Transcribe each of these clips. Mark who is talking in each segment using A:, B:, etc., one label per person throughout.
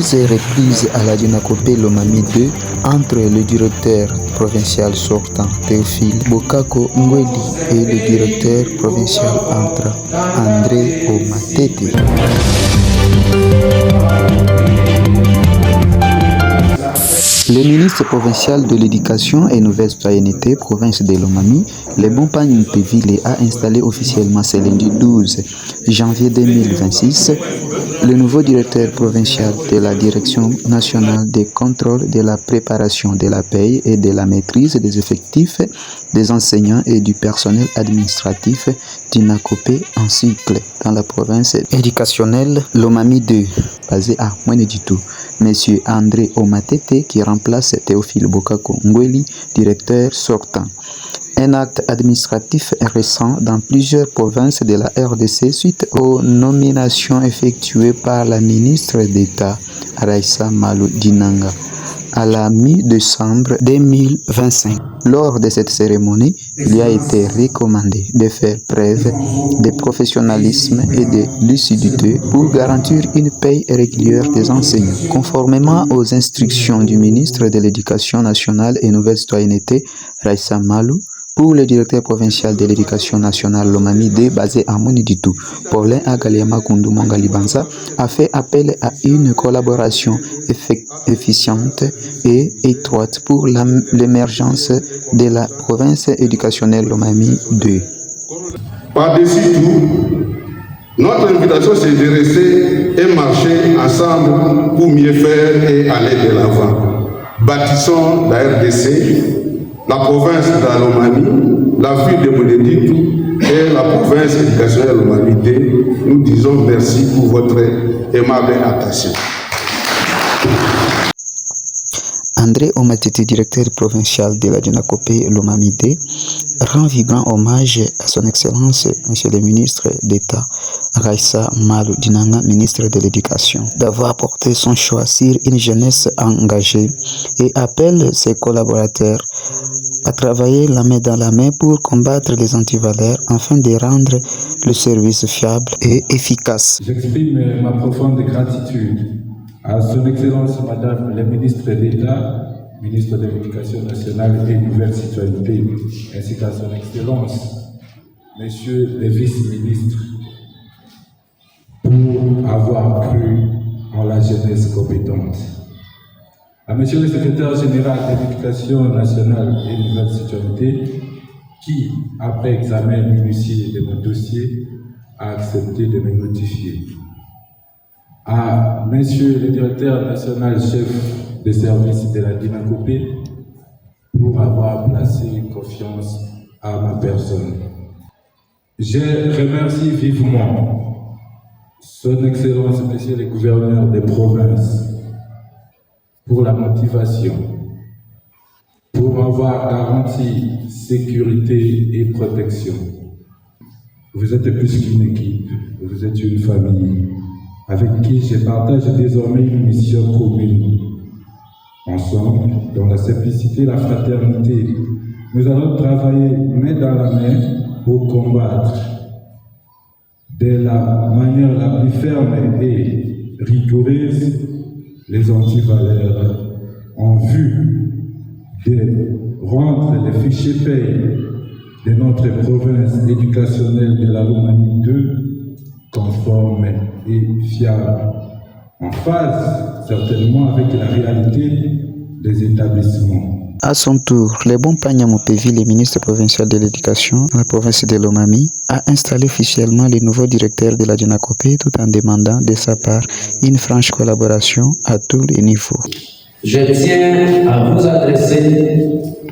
A: s'est reprise à la Dynacopée Lomami 2 entre le directeur provincial sortant Théophile Bokako Ngweli et le directeur provincial entrant André Omatete. Le ministre provincial de l'Éducation et Nouvelle Citoyenneté, province de Lomami, le bon Pagny Mpevile, a installé officiellement ce lundi 12 janvier 2026 le nouveau directeur provincial de la Direction nationale des contrôles de la préparation de la paie et de la maîtrise des effectifs des enseignants et du personnel administratif d'Inakopé en cycle dans la province éducationnelle Lomami 2, basé à Mweneditu. Monsieur André Omatete qui remplace Théophile Bokako Ngweli, directeur sortant. Un acte administratif récent dans plusieurs provinces de la RDC suite aux nominations effectuées par la ministre d'État Raissa Malou Dinanga à la mi-décembre 2025. Lors de cette cérémonie, il a été recommandé de faire preuve de professionnalisme et de lucidité pour garantir une paie régulière des enseignants. Conformément aux instructions du ministre de l'Éducation nationale et Nouvelle Citoyenneté, Raissa Malou, pour le directeur provincial de l'éducation nationale Lomami 2 basé à Mweneditu, Paulin Agaliama Kundumonga Libanza a fait appel à une collaboration efficiente et étroite pour l'émergence de la province éducationnelle Lomami 2.
B: Par-dessus tout, notre invitation c'est de rester et marcher ensemble pour mieux faire et aller de l'avant. Bâtissons la RDC, la province de Lomami, la ville de Mweneditu et la province éducationnelle Lomami 2. Nous disons merci pour votre aimable attention.
A: André Omatete, directeur provincial de la Dynacopée Lomami 2, rend vibrant hommage à son Excellence, Monsieur le ministre d'État Raissa Malou Dinanga, ministre de l'Éducation, d'avoir porté son choix sur une jeunesse engagée et appelle ses collaborateurs à travailler la main dans la main pour combattre les antivaleurs afin de rendre le service fiable et efficace.
C: J'exprime ma profonde gratitude à son Excellence Madame la ministre d'État, ministre de l'Éducation nationale et Nouvelle Citoyenneté, ainsi qu'à son Excellence, Monsieur le vice-ministre, pour avoir cru en la jeunesse compétente. À Monsieur le secrétaire général de l'Éducation nationale et Nouvelle Citoyenneté, qui, après examen minutieux de mon dossier, a accepté de me notifier. À Monsieur le directeur national chef de service de la Dynacopée, pour avoir placé confiance à ma personne. Je remercie vivement Son Excellence Monsieur le gouverneur des provinces pour la motivation, pour m'avoir garanti sécurité et protection. Vous êtes plus qu'une équipe, vous êtes une famille avec qui je partage désormais une mission commune. Ensemble, dans la simplicité et la fraternité, nous allons travailler main dans la main pour combattre de la manière la plus ferme et rigoureuse les antivaleurs en vue de rendre les fichiers paye de notre province éducationnelle de la Lomami 2 conformes et fiables, en phase certainement avec la réalité des établissements.
A: À son tour, le bon Pagny Mpevile, le ministre provincial de l'Éducation de la province de Lomami, a installé officiellement le nouveau directeur de la Dynacopée tout en demandant de sa part une franche collaboration à tous les niveaux.
D: Je tiens à vous adresser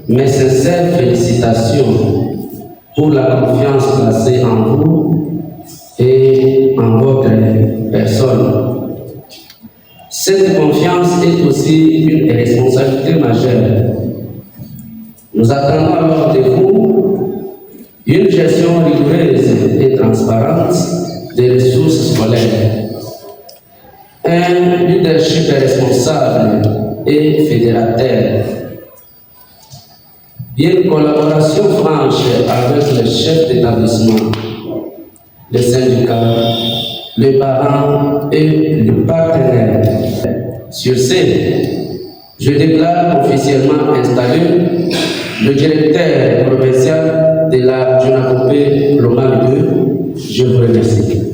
D: mes sincères félicitations pour la confiance placée en vous et en votre personne. Cette confiance est aussi une responsabilité majeure. Nous attendons alors de vous une gestion rigoureuse et transparente des ressources scolaires, un leadership responsable et fédérateur, une collaboration franche avec les chefs d'établissement, les syndicats, les parents et les partenaires, Sur ce, je déclare officiellement installé le directeur provincial de la Djonakopé Lomami 2. Je vous remercie.